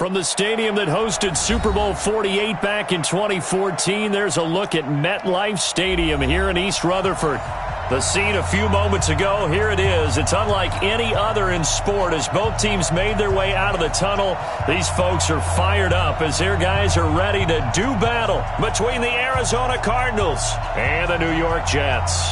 From the stadium that hosted Super Bowl 48 back in 2014, there's a look at MetLife Stadium here in East Rutherford. The scene a few moments ago, here it is. It's unlike any other in sport as both teams made their way out of the tunnel. These folks are fired up as their guys are ready to do battle between the Arizona Cardinals and the New York Jets.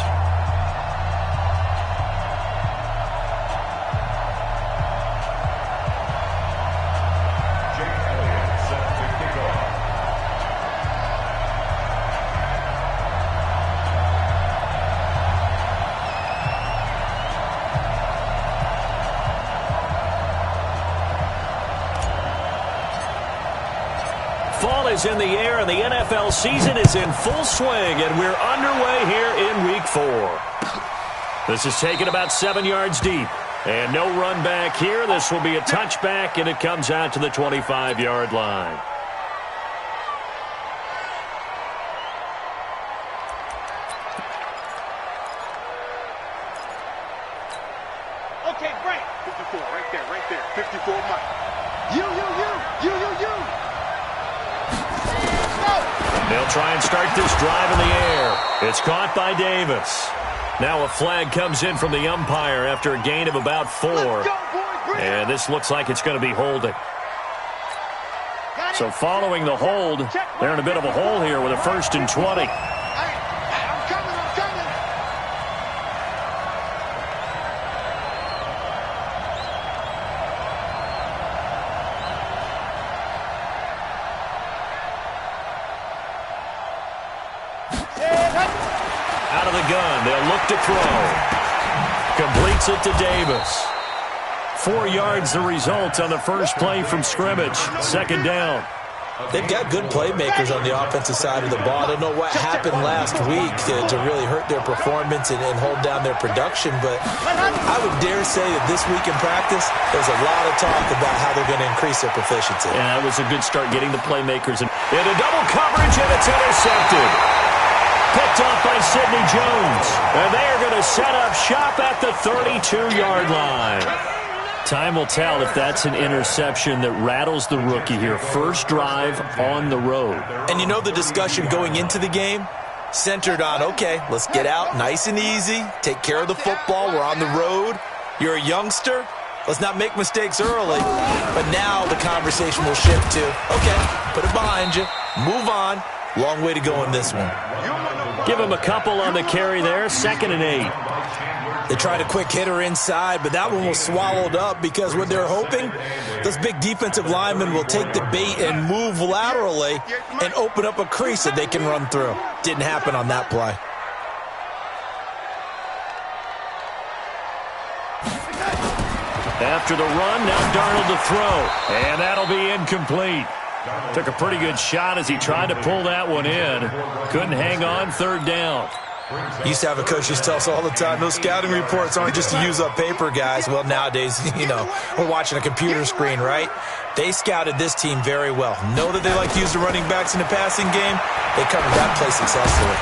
Fall is in the air, and the NFL season is in full swing, and we're underway here in Week 4. This is taken about 7 yards deep, and no run back here. This will be a touchback, and it comes out to the 25-yard line. Okay, break. 54, right there. 54, Mike. You. They'll try and start this drive in the air. It's caught by Davis. Now a flag comes in from the umpire after a gain of about 4. And this looks like it's going to be holding. So following the hold, they're in a bit of a hole here with a 1st and 20. Out of the gun, they'll look to throw. Completes it to Davis. 4 yards the result on the first play from scrimmage. 2nd down. They've got good playmakers on the offensive side of the ball. I don't know what happened last week to really hurt their performance and hold down their production, but I would dare say that this week in practice, there's a lot of talk about how they're going to increase their proficiency. And that was a good start getting the playmakers in a double coverage, and it's intercepted. Picked off by Sidney Jones. And they are going to set up shop at the 32-yard line. Time will tell if that's an interception that rattles the rookie here. First drive on the road. And you know the discussion going into the game? Centered on, okay, let's get out nice and easy. Take care of the football. We're on the road. You're a youngster. Let's not make mistakes early. But now the conversation will shift to, okay, put it behind you. Move on. Long way to go in this one. Give him a couple on the carry there. 2nd and 8. They tried a quick hitter inside, but that one was swallowed up because what they're hoping, those big defensive linemen will take the bait and move laterally and open up a crease that they can run through. Didn't happen on that play. After the run, now Darnold to throw. And that'll be incomplete. Took a pretty good shot as he tried to pull that one in. Couldn't hang on. 3rd down. Used to have a coach used to tell us all the time, those scouting reports aren't just to use up paper, guys. Well, nowadays, we're watching a computer screen, right? They scouted this team very well. Know that they like to use the running backs in the passing game. They covered that play successfully.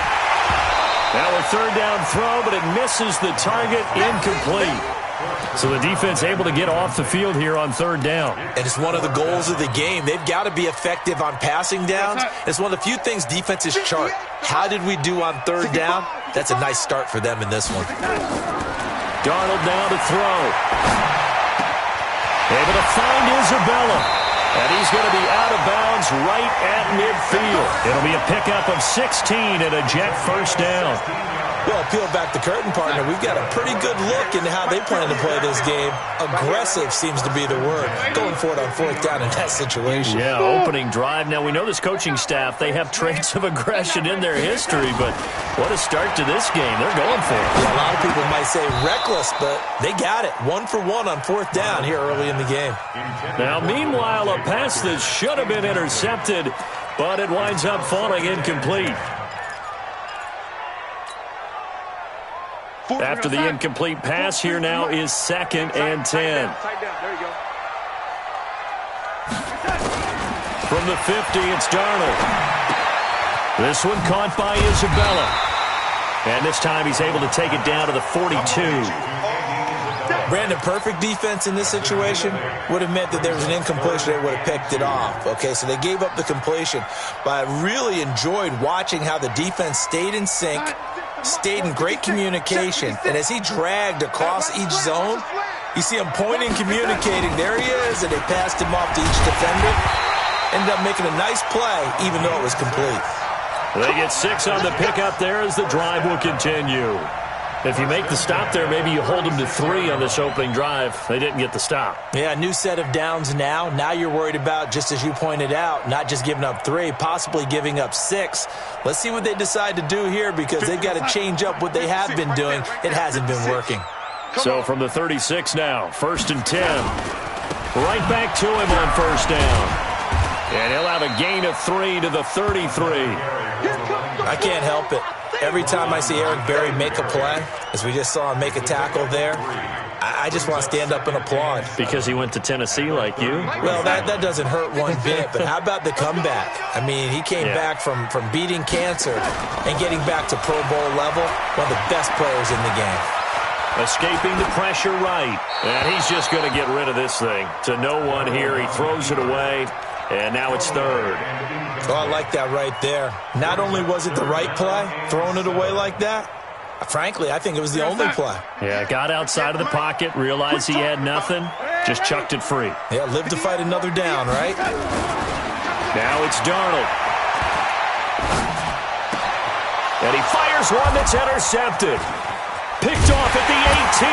Now a 3rd down throw, but it misses the target. Incomplete. So the defense able to get off the field here on 3rd down. And it's one of the goals of the game. They've got to be effective on passing downs. It's one of the few things defenses chart. How did we do on 3rd down? That's a nice start for them in this one. Darnold now to throw. Able to find Isabella. And he's going to be out of bounds right at midfield. It'll be a pickup of 16 and a Jet 1st down. Well, peel back the curtain, partner. We've got a pretty good look into how they plan to play this game. Aggressive seems to be the word. Going for it on 4th down in that situation. Yeah, opening drive. Now, we know this coaching staff, they have traits of aggression in their history, but what a start to this game. They're going for it. Yeah, a lot of people might say reckless, but they got it. 1 for 1 on 4th down here early in the game. Now, meanwhile, a pass that should have been intercepted, but it winds up falling incomplete. After the incomplete pass, here now is 2nd and 10. From the 50, it's Darnold. This one caught by Isabella. And this time he's able to take it down to the 42. Brandon, perfect defense in this situation would have meant that there was an incompletion. They would have picked it off. Okay, so they gave up the completion. But I really enjoyed watching how the defense stayed in sync, stayed in great communication, and as he dragged across each zone, you see him pointing, communicating. There he is, and they passed him off to each defender. Ended up making a nice play, even though it was complete. They get 6 on the pickup there as the drive will continue. If you make the stop there, maybe you hold them to 3 on this opening drive. They didn't get the stop. Yeah, new set of downs now. Now you're worried about, just as you pointed out, not just giving up 3, possibly giving up 6. Let's see what they decide to do here because they've got to change up what they have been doing. It hasn't been working. So from the 36 now, 1st and 10. Right back to him on 1st down. And he'll have a gain of 3 to the 33. I can't help it. Every time I see Eric Berry make a play, as we just saw him make a tackle there, I just want to stand up and applaud. Because he went to Tennessee like you? Well, that doesn't hurt one bit, but how about the comeback? I mean, he came back from beating cancer and getting back to Pro Bowl level, one of the best players in the game. Escaping the pressure right. And he's just going to get rid of this thing. To no one here. He throws it away. And now it's 3rd. Oh, I like that right there. Not only was it the right play, throwing it away like that, frankly, I think it was the only play. Yeah, got outside of the pocket, realized he had nothing, just chucked it free. Yeah, live to fight another down, right? Now it's Darnold. And he fires one that's intercepted. Picked off at the 18.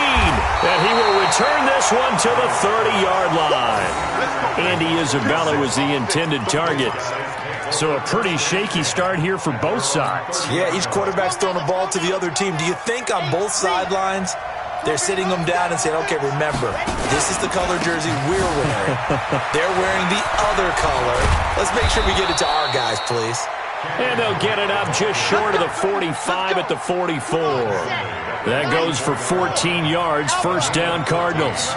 And he will return this one to the 30-yard line. Andy Isabella was the intended target. So a pretty shaky start here for both sides. Yeah, each quarterback's throwing the ball to the other team. Do you think on both sidelines they're sitting them down and saying, okay, remember, this is the color jersey we're wearing. They're wearing the other color. Let's make sure we get it to our guys, please. And they'll get it up just short of the 45 at the 44. That goes for 14 yards, 1st down Cardinals.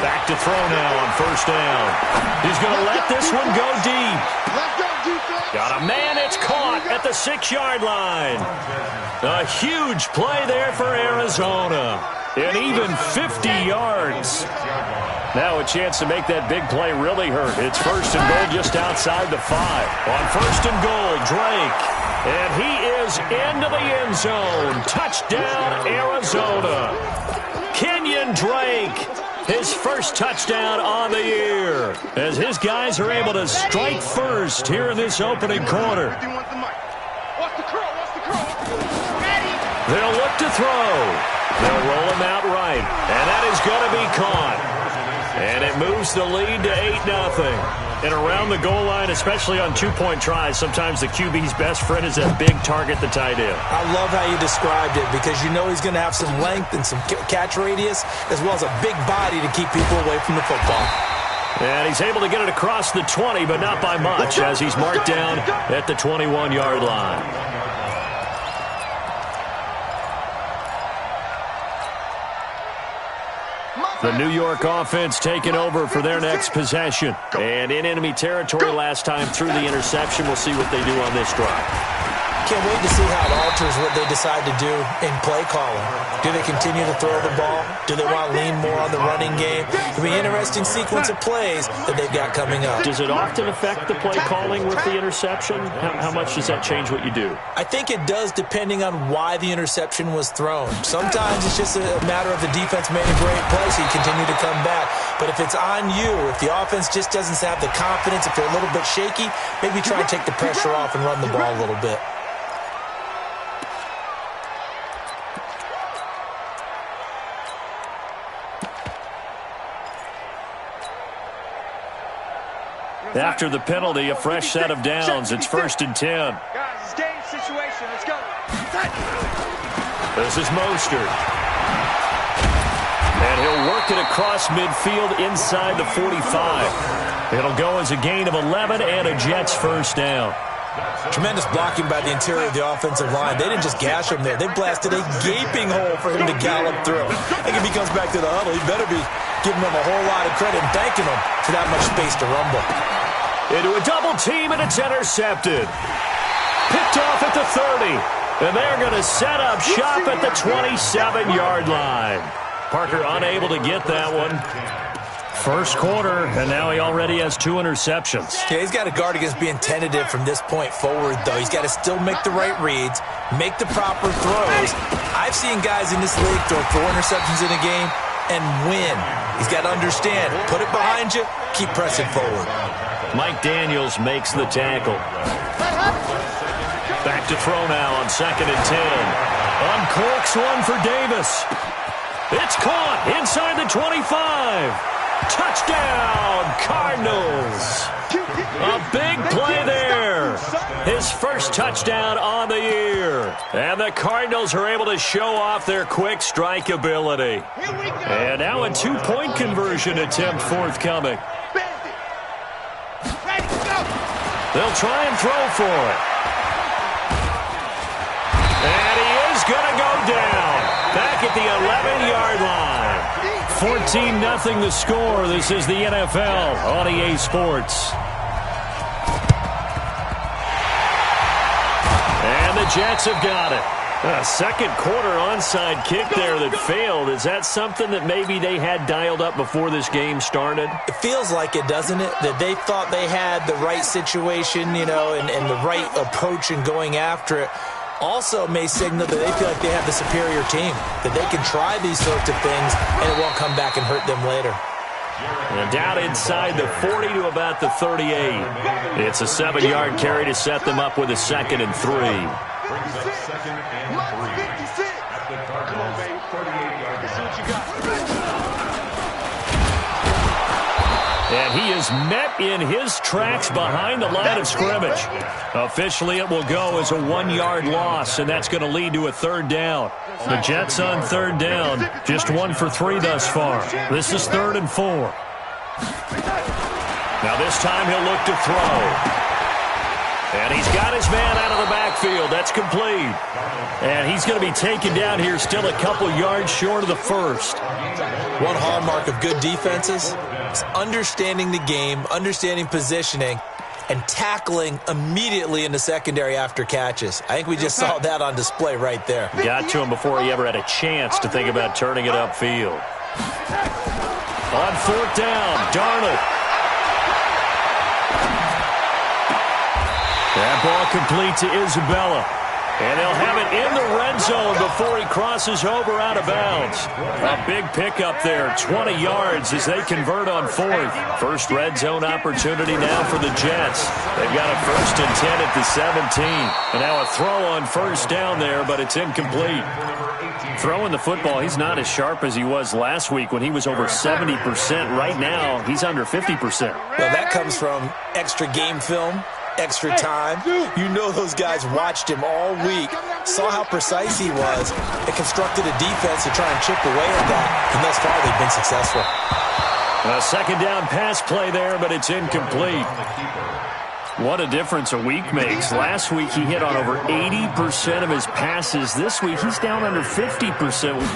Back to throw now on 1st down. He's going to let this one go deep. Got a man, it's caught at the 6-yard line. A huge play there for Arizona. And even 50 yards. Now a chance to make that big play really hurt. It's 1st and goal just outside the 5. On 1st and goal, Drake. And he is into the end zone. Touchdown, Arizona. Kenyon Drake, his first touchdown on the year. As his guys are able to strike first here in this opening quarter. They'll look to throw. They'll roll him out right. And that is going to be caught. And it moves the lead to 8-0. And around the goal line, especially on 2-point tries, sometimes the QB's best friend is that big target, the tight end. I love how you described it because you know he's going to have some length and some catch radius as well as a big body to keep people away from the football. And he's able to get it across the 20, but not by much as he's marked down at the 21-yard line. The New York offense taking over for their next possession. And in enemy territory last time through the interception. We'll see what they do on this drive. Can't wait to see how it alters what they decide to do in play calling. Do they continue to throw the ball? Do they want to lean more on the running game? It'll be an interesting sequence of plays that they've got coming up. Does it often affect the play calling with the interception? How much does that change what you do? I think it does depending on why the interception was thrown. Sometimes it's just a matter of the defense made a great play, so you continue to come back. But if it's on you, if the offense just doesn't have the confidence, if they're a little bit shaky, maybe try and take the pressure off and run the ball a little bit. After the penalty, a fresh set of downs. It's 1st and 10. Guys, it's game situation. Let's go. This is Mostert. And he'll work it across midfield inside the 45. It'll go as a gain of 11 and a Jets 1st down. Tremendous blocking by the interior of the offensive line. They didn't just gash him there. They blasted a gaping hole for him to gallop through. I think if he comes back to the huddle, he better be giving them a whole lot of credit and thanking them for that much space to rumble. Into a double team, and it's intercepted. Picked off at the 30. And they're going to set up shop at the 27-yard line. Parker unable to get that one. First quarter, and now he already has 2 interceptions. Yeah, he's got to guard against being tentative from this point forward, though. He's got to still make the right reads, make the proper throws. I've seen guys in this league throw 4 interceptions in a game and win. He's got to understand, put it behind you, keep pressing forward. Mike Daniels makes the tackle. Back to throw now on 2nd and 10. Uncorks one for Davis. It's caught inside the 25. Touchdown, Cardinals. A big play there. His first touchdown on the year. And the Cardinals are able to show off their quick strike ability. And now a 2-point conversion attempt forthcoming. They'll try and throw for it. And he is going to go down. Back at the 11-yard line. 14-0 the score. This is the NFL on EA Sports. And the Jets have got it. A second quarter onside kick there that failed. Is that something that maybe they had dialed up before this game started? It feels like it, doesn't it? That they thought they had the right situation, you know, and the right approach in going after it. Also may signal that they feel like they have the superior team, that they can try these sorts of things and it won't come back and hurt them later. And down inside the 40 to about the 38. It's a 7-yard carry to set them up with a 2nd and 3. And he is met in his tracks behind the line of scrimmage. Officially, it will go as a 1-yard loss, and that's going to lead to a 3rd down. The Jets on 3rd down, just 1 for 3 thus far. This is 3rd and 4. Now this time he'll look to throw. And he's got his man out of the backfield. That's complete. And he's going to be taken down here still a couple yards short of the first. One hallmark of good defenses is understanding the game, understanding positioning, and tackling immediately in the secondary after catches. I think we just saw that on display right there. Got to him before he ever had a chance to think about turning it upfield. On 4th down, Darnold. That ball complete to Isabella. And they'll have it in the red zone before he crosses over out of bounds. A big pickup there, 20 yards as they convert on 4th. First red zone opportunity now for the Jets. They've got a 1st and 10 at the 17. And now a throw on 1st down there, but it's incomplete. Throwing the football, he's not as sharp as he was last week when he was over 70%. Right now, he's under 50%. Well, that comes from extra game film. Extra time. You know those guys watched him all week, saw how precise he was, and constructed a defense to try and chip away at that, and thus far they've been successful. A 2nd down pass play there, but it's incomplete. What a difference a week makes. Last week he hit on over 80% of his passes. This week he's down under 50%.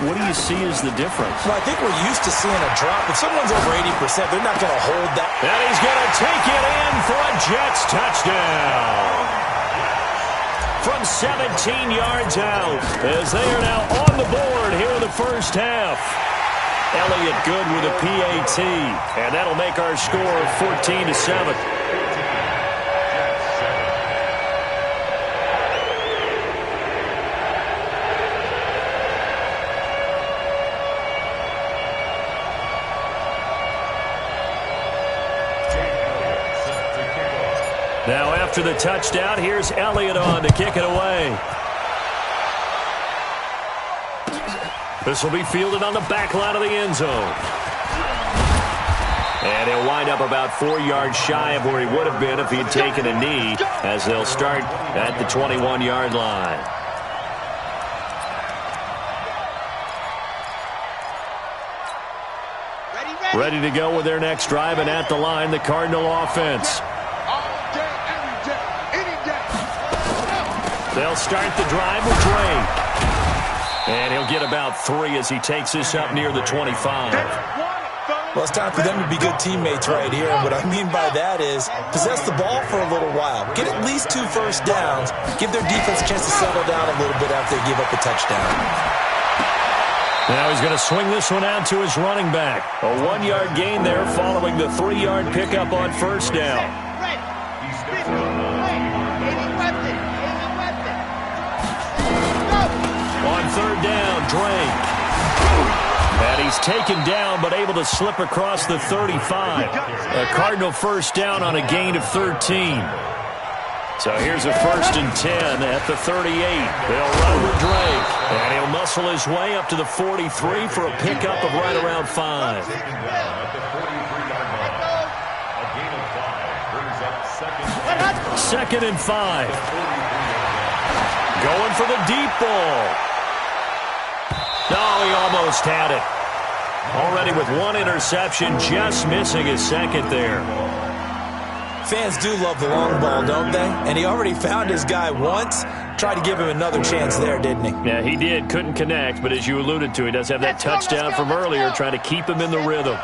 What do you see as the difference? Well, I think we're used to seeing a drop. If someone's over 80%, they're not going to hold that. And he's going to take it in for a Jets touchdown. From 17 yards out, as they are now on the board here in the first half. Elliott good with a PAT, and that'll make our score 14-7. Now after the touchdown, here's Elliott on to kick it away. This will be fielded on the back line of the end zone. And he'll wind up about 4 yards shy of where he would have been if he had taken a knee, as they'll start at the 21-yard line. Ready to go with their next drive, and at the line, the Cardinal offense. They'll start the drive with Drake. And he'll get about 3 as he takes this up near the 25. Well, it's time for them to be good teammates right here. And what I mean by that is possess the ball for a little while. Get at least 2 first downs. Give their defense a chance to settle down a little bit after they give up a touchdown. Now he's going to swing this one out to his running back. A 1-yard gain there following the 3-yard pickup on first down. On third down, Drake. And he's taken down but able to slip across the 35. A Cardinal first down on a gain of 13. So here's a 1st and 10 at the 38. They'll run with Drake. And he'll muscle his way up to the 43 for a pickup of right around 5. 2nd and 5. Going for the deep ball. No, he almost had it. Already with 1 interception, just missing his 2nd there. Fans do love the long ball, don't they? And he already found his guy once. Tried to give him another chance there, didn't he? Yeah, he did. Couldn't connect, but as you alluded to, he does have that touchdown from earlier, trying to keep him in the rhythm.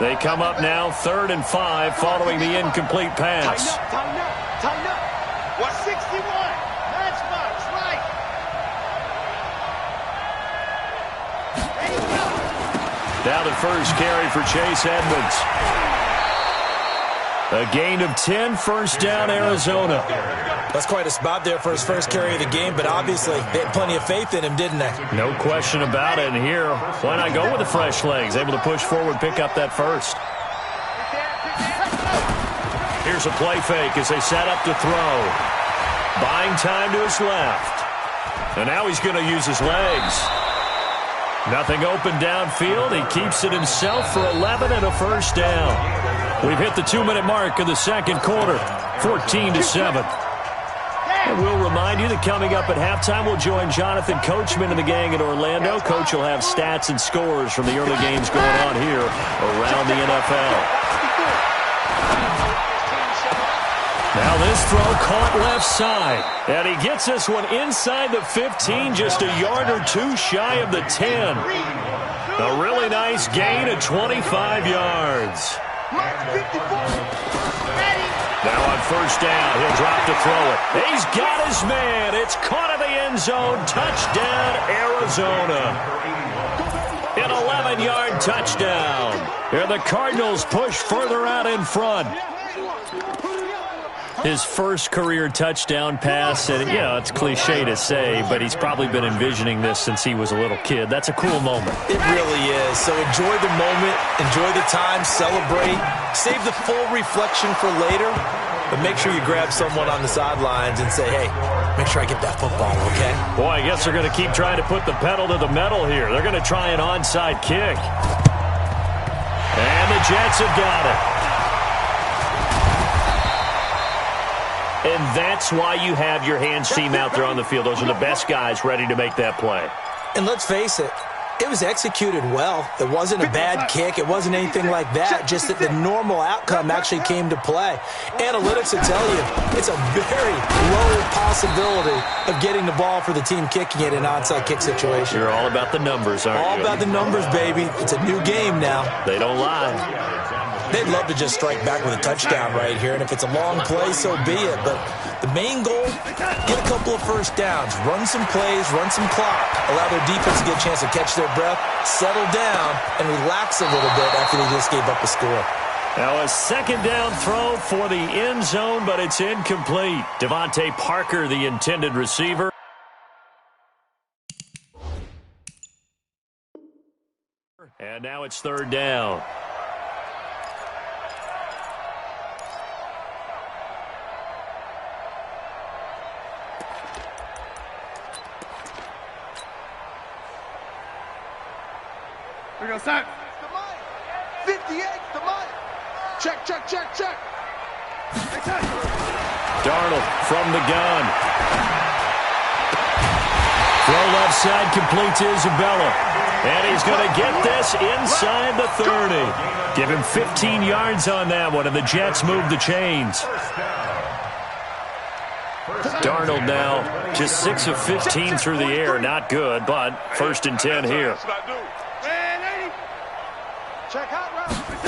They come up now, 3rd and 5, following the incomplete pass. Tighten up. 161. Matchbox, right. Now the first carry for Chase Edmonds. A gain of 10, first down, Arizona. That's quite a spot there for his first carry of the game, but obviously they had plenty of faith in him, didn't they? No question about it. And here, why not go with the fresh legs? Able to push forward, pick up that first. Here's a play fake as they set up to throw. Buying time to his left. And now he's going to use his legs. Nothing open downfield. He keeps it himself for 11 and a first down. We've hit the 2-minute mark of the second quarter, 14-7. And we'll remind you that coming up at halftime, we'll join Jonathan Coachman and the gang in Orlando. Coach will have stats and scores from the early games going on here around the NFL. Now this throw caught left side. And he gets this one inside the 15, just a yard or 2 shy of the 10. A really nice gain of 25 yards. Now on first down, he'll drop to throw it. He's got his man. It's caught in the end zone. Touchdown, Arizona. An 11-yard touchdown. Here the Cardinals push further out in front. His first career touchdown pass, and it's cliche to say, but he's probably been envisioning this since he was a little kid. That's a cool moment. It really is. So enjoy the moment, enjoy the time, celebrate, save the full reflection for later, but make sure you grab someone on the sidelines and say, hey, make sure I get that football, okay? Boy, I guess they're going to keep trying to put the pedal to the metal here. They're going to try an onside kick. And the Jets have got it. And that's why you have your hands team out there on the field. Those are the best guys ready to make that play. And let's face it, it was executed well. It wasn't a bad kick. It wasn't anything like that. Just that the normal outcome actually came to play. Analytics will tell you it's a very low possibility of getting the ball for the team kicking it in an onside kick situation. You're all about the numbers, aren't you? All about the numbers, baby. It's a new game now. They don't lie. They'd love to just strike back with a touchdown right here, and if it's a long play, so be it. But the main goal, get a couple of first downs, run some plays, run some clock, allow their defense to get a chance to catch their breath, settle down, and relax a little bit after they just gave up a score. Now a second down throw for the end zone, but it's incomplete. Devontae Parker, the intended receiver. And now it's third down. Here we go, start. 58, the money. Check. Darnold from the gun. Throw left side, complete to Isabella. And he's going to get this inside the 30. Give him 15 yards on that one, and the Jets move the chains. Darnold now just 6 of 15 through the air. Not good, but 1st and 10 here. Check hot route.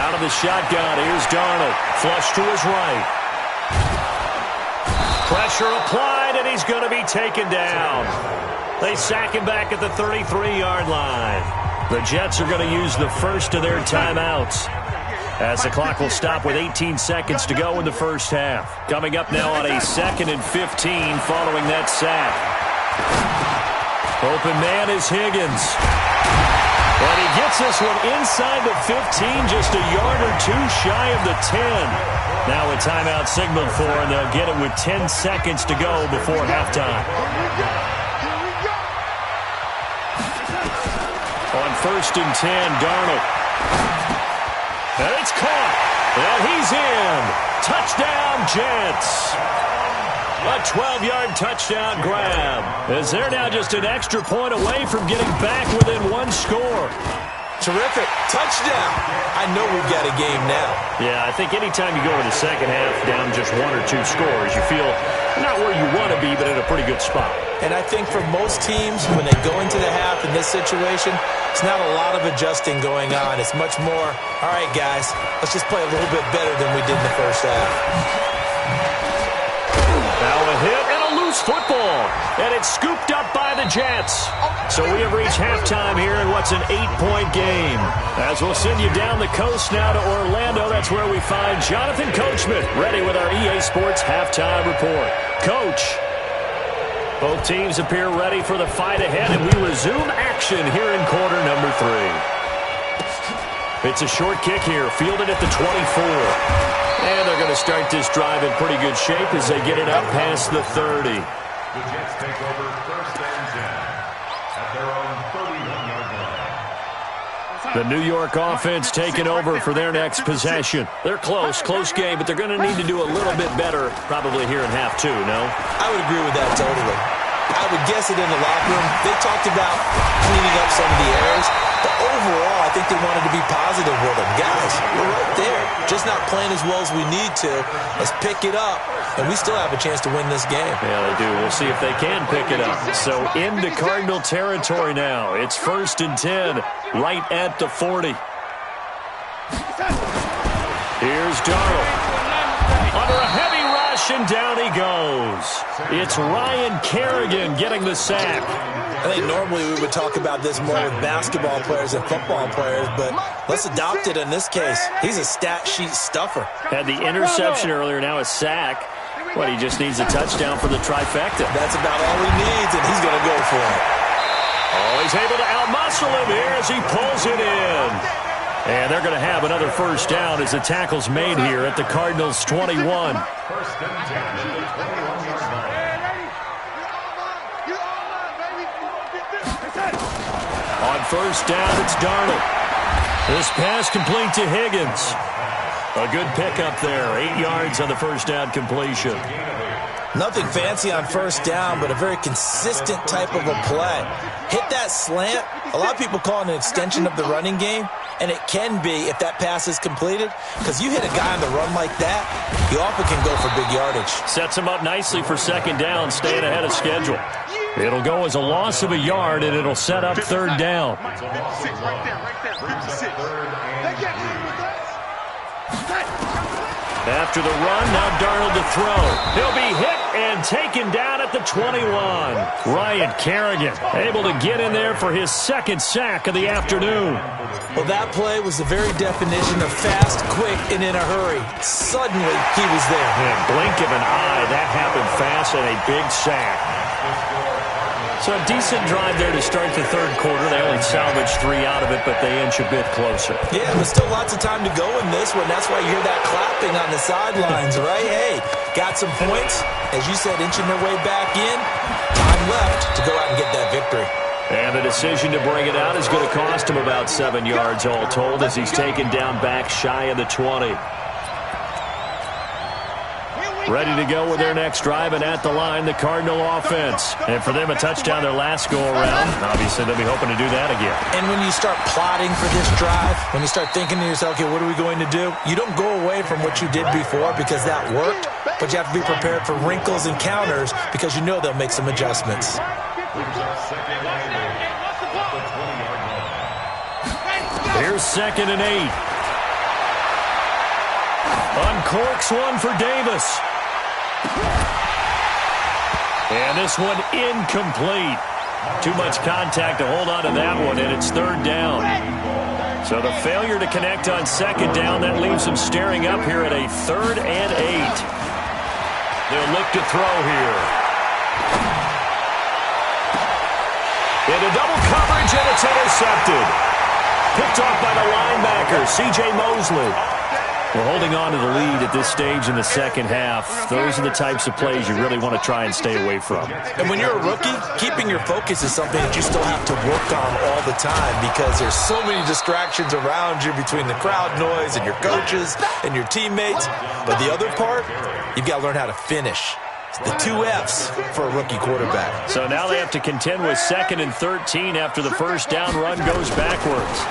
Out of the shotgun, here's Darnold. Flush to his right. Pressure applied, and he's going to be taken down. They sack him back at the 33-yard line. The Jets are going to use the first of their timeouts, as the clock will stop with 18 seconds to go in the first half. Coming up now on a 2nd and 15 following that sack. Open man is Higgins. And he gets this one inside the 15, just a yard or two shy of the 10. Now a timeout signaled for, and they'll get it with 10 seconds to go before halftime. On 1st and 10, Darnold. And it's caught. And he's in. Touchdown, Jets. A 12-yard touchdown grab, as they're now just an extra point away from getting back within one score. Terrific. Touchdown. I know we've got a game now. Yeah, I think anytime you go in the second half down just 1 or 2 scores, you feel not where you want to be, but in a pretty good spot. And I think for most teams, when they go into the half in this situation, it's not a lot of adjusting going on. It's much more, all right, guys, let's just play a little bit better than we did in the first half. Now a hit and a loose football, and it's scooped up by the Jets. So we have reached halftime here in what's an 8-point game. As we'll send you down the coast now to Orlando, that's where we find Jonathan Coachman, ready with our EA Sports halftime report. Coach, both teams appear ready for the fight ahead, and we resume action here in quarter number 3. It's a short kick here, fielded at the 24. And they're going to start this drive in pretty good shape as they get it up past the 30. The Jets take over 1st and 10 at their own 31-yard line. The New York offense taking over for their next possession. They're close game, but they're going to need to do a little bit better probably here in half 2, no? I would agree with that totally. I would guess it in the locker room. They talked about cleaning up some of the errors, but overall, I think they wanted to be positive with them. Guys, we're right there. Just not playing as well as we need to. Let's pick it up, and we still have a chance to win this game. Yeah, they do. We'll see if they can pick it up. So into Cardinal territory now. It's 1st and 10, right at the 40. Here's Darnold. Under a heavy rush, and down he goes. It's Ryan Kerrigan getting the sack. I think normally we would talk about this more with basketball players and football players, but let's adopt it in this case. He's a stat sheet stuffer. Had the interception earlier, now a sack. What, he just needs a touchdown for the trifecta. That's about all he needs, and he's going to go for it. Oh, he's able to outmuscle him here as he pulls it in. And they're going to have another first down as the tackle's made here at the Cardinals' 21. 1st and 10 at the 21-yard line. On 1st down, it's Darnold. This pass complete to Higgins. A good pickup there. 8 yards on the first down completion. Nothing fancy on 1st down, but a very consistent type of a play. Hit that slant. A lot of people call it an extension of the running game, and it can be if that pass is completed, because you hit a guy on the run like that, you often can go for big yardage. Sets him up nicely for 2nd down, staying ahead of schedule. It'll go as a loss of a yard, and it'll set up 3rd down. After the run, now Darnold to throw. He'll be hit and taken down at the 21. Ryan Kerrigan able to get in there for his 2nd sack of the afternoon. Well, that play was the very definition of fast, quick, and in a hurry. Suddenly, he was there. Yeah, blink of an eye, that happened fast, and a big sack. So a decent drive there to start the 3rd quarter. They only salvaged 3 out of it, but they inch a bit closer. Yeah, but still lots of time to go in this one. That's why you hear that clapping on the sidelines, right? Hey, got some points. As you said, inching their way back in. Time left to go out and get that victory. And the decision to bring it out is going to cost him about 7 yards all told as he's taken down back shy of the 20. Ready to go with their next drive, and at the line, the Cardinal offense. And for them, a touchdown their last go-around. Obviously, they'll be hoping to do that again. And when you start plotting for this drive, when you start thinking to yourself, okay, what are we going to do? You don't go away from what you did before because that worked, but you have to be prepared for wrinkles and counters because you know they'll make some adjustments. Here's 2nd and 8. Uncorks one for Davis. And this one incomplete. Too much contact to hold on to that one, and it's third down. So the failure to connect on second down, that leaves them staring up here at a 3rd and 8. They'll look to throw here. Into double coverage, and it's intercepted. Picked off by the linebacker, C.J. Mosley. We're holding on to the lead at this stage in the second half. Those are the types of plays you really want to try and stay away from. And when you're a rookie, keeping your focus is something that you still have to work on all the time because there's so many distractions around you between the crowd noise and your coaches and your teammates. But the other part, you've got to learn how to finish. The 2 F's for a rookie quarterback. So now they have to contend with 2nd and 13 after the first down run goes backwards.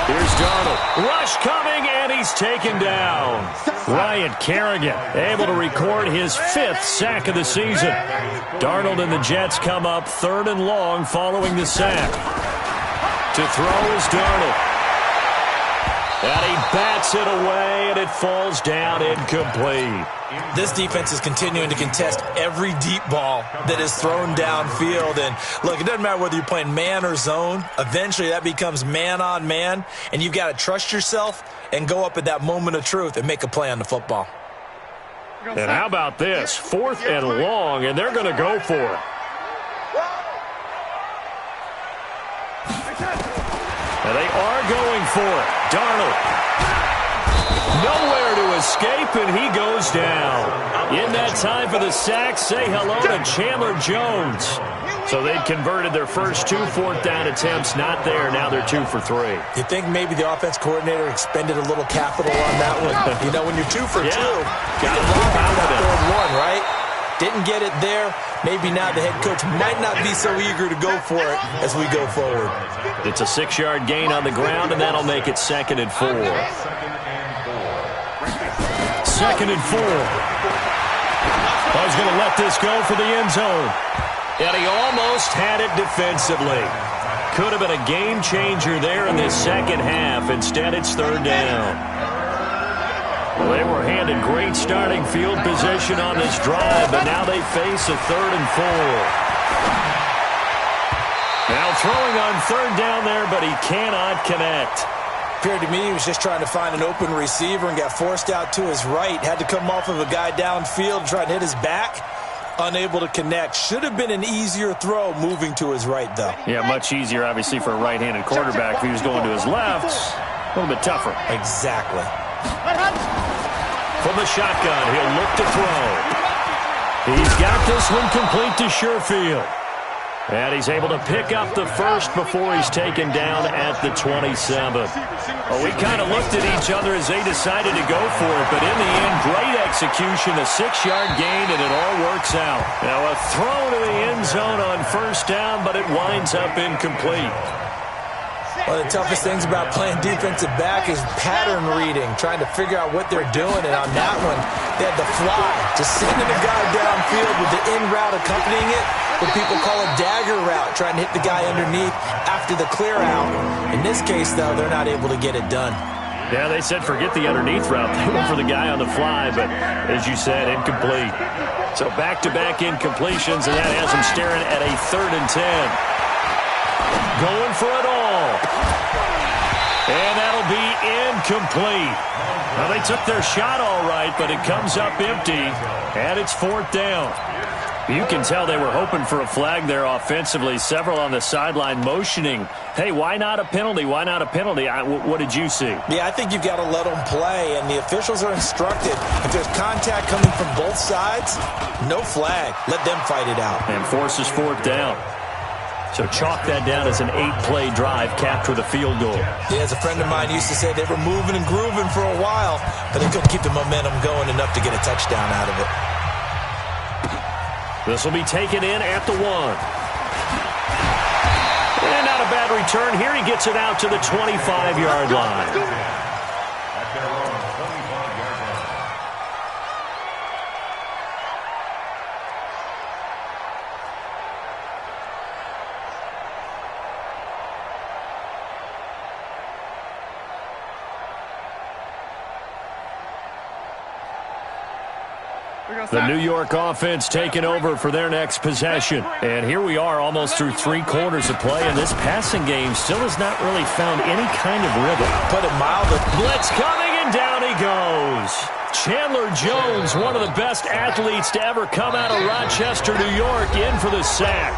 Here's Darnold. Rush coming, and he's taken down. Ryan Kerrigan able to record his 5th sack of the season. Darnold and the Jets come up 3rd and long following the sack. To throw is Darnold. And he bats it away, and it falls down incomplete. This defense is continuing to contest every deep ball that is thrown downfield. And, look, it doesn't matter whether you're playing man or zone. Eventually, that becomes man-on-man, and you've got to trust yourself and go up at that moment of truth and make a play on the football. And how about this? 4th and long, and they're going to go for it. And they are going for it. Darnold. Nowhere to escape, and he goes down. In that time for the sack, say hello to Chandler Jones. So they'd converted their first 2 4th down attempts. Not there. Now they're 2 for 3. You think maybe the offense coordinator expended a little capital on that one? You know, when you're 2 for 2, you can lock out that 3rd one, right? Didn't get it there. Maybe now the head coach might not be so eager to go for it as we go forward. It's a 6-yard gain on the ground, and that'll make it 2nd and 4. 2nd and 4. He's going to let this go for the end zone. And he almost had it defensively. Could have been a game changer there in this second half. Instead, it's 3rd down. Well, they were handed great starting field position on this drive, but now they face a 3rd and 4. Now throwing on 3rd down there, but he cannot connect. Appeared to me he was just trying to find an open receiver and got forced out to his right. Had to come off of a guy downfield, try to hit his back. Unable to connect. Should have been an easier throw moving to his right, though. Yeah, much easier, obviously, for a right-handed quarterback. If he was going to his left, a little bit tougher. Exactly. From the shotgun, he'll look to throw. He's got this one complete to Sherfield. And he's able to pick up the first before he's taken down at the 27. Well, we kind of looked at each other as they decided to go for it, but in the end, great execution, a 6-yard gain, and it all works out. Now a throw to the end zone on 1st down, but it winds up incomplete. One of the toughest things about playing defensive back is pattern reading, trying to figure out what they're doing. And on that one, they had to fly, just sending a guy downfield with the in route accompanying it, what people call a dagger route, trying to hit the guy underneath after the clear out. In this case, though, they're not able to get it done. Yeah, they said forget the underneath route. They went for the guy on the fly, but as you said, incomplete. So back-to-back incompletions, and that has them staring at a 3rd and 10. Going for it all. And that'll be incomplete. Now, they took their shot all right, but it comes up empty, and it's 4th down. You can tell they were hoping for a flag there offensively. Several on the sideline motioning, hey, why not a penalty? Why not a penalty? What did you see? Yeah, I think you've got to let them play, and the officials are instructed. If there's contact coming from both sides, no flag. Let them fight it out. And forces 4th down. So chalk that down as an 8-play drive, capped with a field goal. Yeah, as a friend of mine used to say, they were moving and grooving for a while, but they couldn't keep the momentum going enough to get a touchdown out of it. This will be taken in at the 1. And not a bad return here. He gets it out to the 25-yard line. The New York offense taking over for their next possession. And here we are almost through 3 quarters of play, and this passing game still has not really found any kind of rhythm. Put it mildly. Blitz coming, and down he goes. Chandler Jones, one of the best athletes to ever come out of Rochester, New York, in for the sack.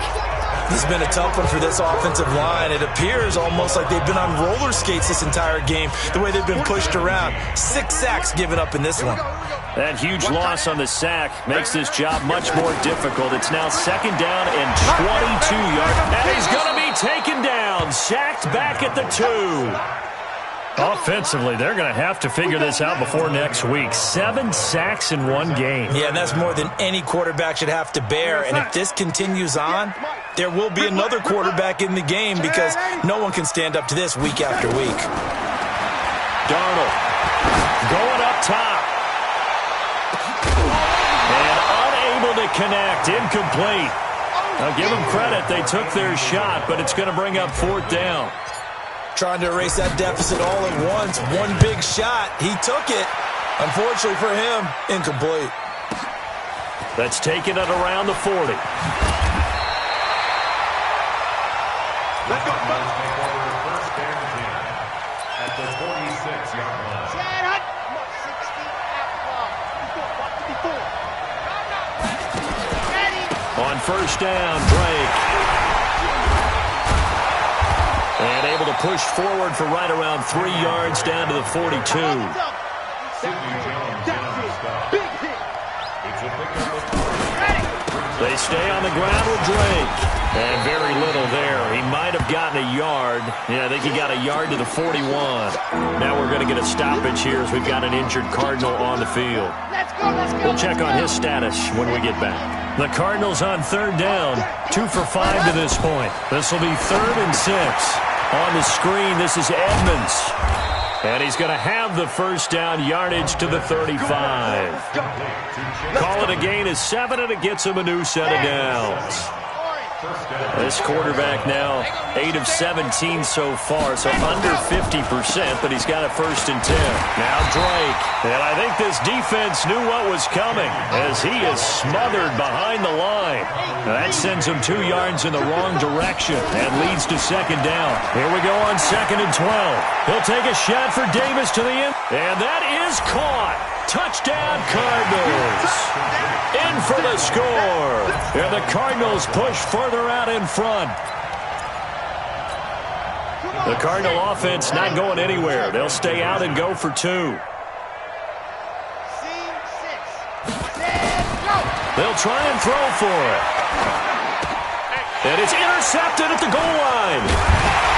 This has been a tough one for this offensive line. It appears almost like they've been on roller skates this entire game, the way they've been pushed around. 6 sacks given up in this one. That huge loss on the sack makes this job much more difficult. It's now 2nd down and 22 yards. And he's going to be taken down, sacked back at the 2. Offensively, they're going to have to figure this out before next week. 7 sacks in 1 game. Yeah, and that's more than any quarterback should have to bear. And if this continues on, there will be another quarterback in the game because no one can stand up to this week after week. Darnold going up top. And unable to connect. Incomplete. Now give them credit. They took their shot, but it's going to bring up 4th down. Trying to erase that deficit all at once. One big shot. He took it. Unfortunately for him, incomplete. That's taken it around the 40. Let's go. Take over 1st and 10 at the 46-yard line. On 1st down, Drake. And able to push forward for right around 3 yards down to the 42. Sidney Jones on the stop. It's a pickup of 3. They stay on the ground with Drake. And very little there. He might have gotten a yard. Yeah, I think he got a yard to the 41. Now we're going to get a stoppage here as we've got an injured Cardinal on the field. We'll check on his status when we get back. The Cardinals on 3rd down. 2 for 5 to this point. This will be 3rd and 6. On the screen, this is Edmonds. And he's going to have the 1st down, yardage to the 35. Call it a gain of 7, and it gets him a new set of downs. This quarterback now 8 of 17 so far, so under 50%, but he's got a 1st and 10. Now Drake, and I think this defense knew what was coming as he is smothered behind the line. That sends him 2 yards in the wrong direction and leads to 2nd down. Here we go on 2nd and 12. He'll take a shot for Davis to the end, and that is caught. Touchdown Cardinals. In for the score. And the Cardinals push further out in front. The Cardinal offense not going anywhere. They'll stay out and go for 2. They'll try and throw for it. And it's intercepted at the goal line.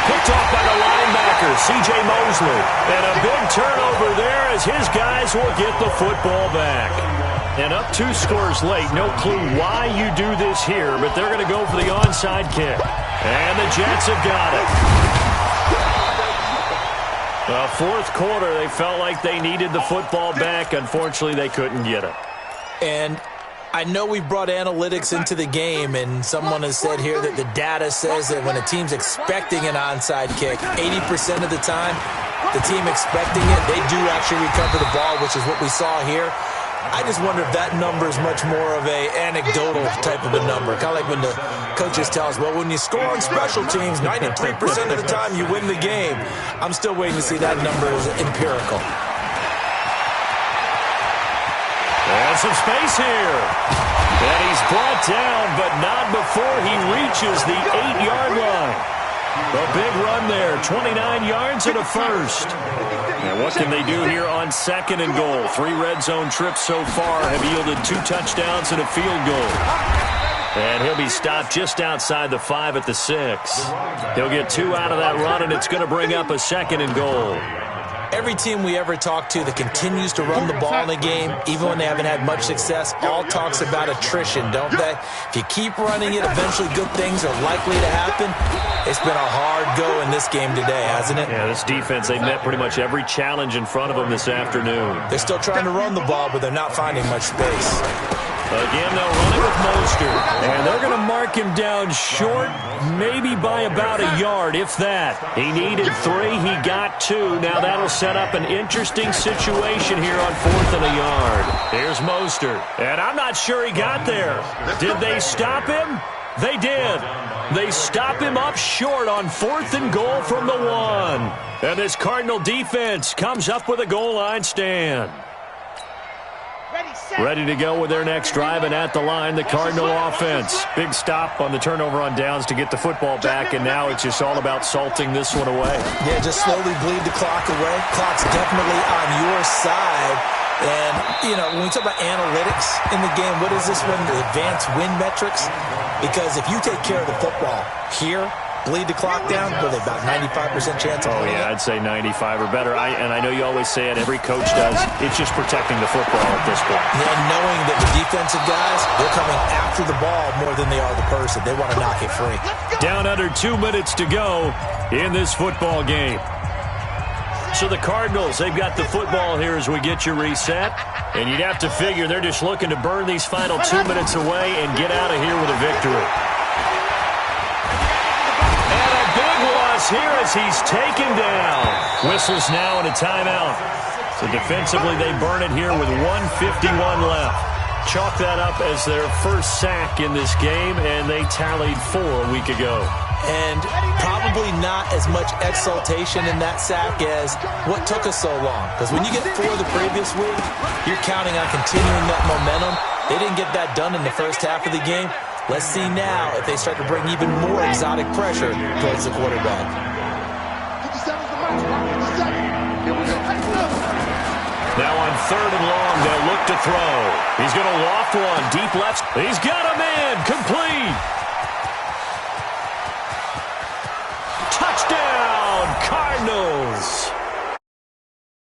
Picked off by the linebacker, C.J. Mosley. And a big turnover there as his guys will get the football back. And up 2 scores late. No clue why you do this here, but they're going to go for the onside kick. And the Jets have got it. Well, 4th quarter, they felt like they needed the football back. Unfortunately, they couldn't get it. And I know we brought analytics into the game, and someone has said here that the data says that when a team's expecting an onside kick, 80% of the time, the team expecting it, they do actually recover the ball, which is what we saw here. I just wonder if that number is much more of a anecdotal type of a number. Kind of like when the coaches tell us, well, when you score on special teams, 93% of the time you win the game. I'm still waiting to see that number as empirical. And some space here. And he's brought down, but not before he reaches the 8-yard line. A big run there, 29 yards and a 1st. And what can they do here on 2nd and goal? 3 red zone trips so far have yielded 2 touchdowns and a field goal. And he'll be stopped just outside the 5 at the 6. He'll get 2 out of that run, and it's going to bring up a 2nd and goal. Every team we ever talk to that continues to run the ball in a game, even when they haven't had much success, all talks about attrition, don't they? If you keep running it, eventually good things are likely to happen. It's been a hard go in this game today, hasn't it? Yeah, this defense, they met pretty much every challenge in front of them this afternoon. They're still trying to run the ball, but they're not finding much space. Again, they'll run it with Mostert. And they're going to mark mark him down short, maybe by about a yard, if that. He needed 3. He got 2. Now that'll set up an interesting situation here on 4th and a yard. Here's Mostert. And I'm not sure he got there. Did they stop him? They did. They stop him up short on 4th and goal from the 1. And this Cardinal defense comes up with a goal line stand. Ready to go with their next drive, and at the line, the Cardinal offense. Big stop on the turnover on downs to get the football back, and now it's just all about salting this one away. Yeah, just slowly bleed the clock away. Clock's definitely on your side. And, you know, when we talk about analytics in the game, what is this one? The advanced win metrics? Because if you take care of the football here, bleed the clock down, with about 95% chance of winning. Yeah, I'd say 95 or better. And I know you always say it, every coach does. It's just protecting the football at this point. Yeah, and knowing that the defensive guys, they're coming after the ball more than they are the person. They want to knock it free. Down under 2 minutes to go in this football game. So the Cardinals, they've got the football here as we get you reset. And you'd have to figure they're just looking to burn these final 2 minutes away and get out of here with a victory. And a big loss here as he's taken down. Whistles now and a timeout. So defensively, they burn it here with 1:51 left. Chalk that up as their first sack in this game, and they tallied 4 a week ago. And probably not as much exultation in that sack as what took us so long. Because when you get 4 the previous week, you're counting on continuing that momentum. They didn't get that done in the first half of the game. Let's see now if they start to bring even more exotic pressure towards the quarterback. Now on 3rd and long, they'll look to throw. He's going to loft one deep left. He's got him in. Complete.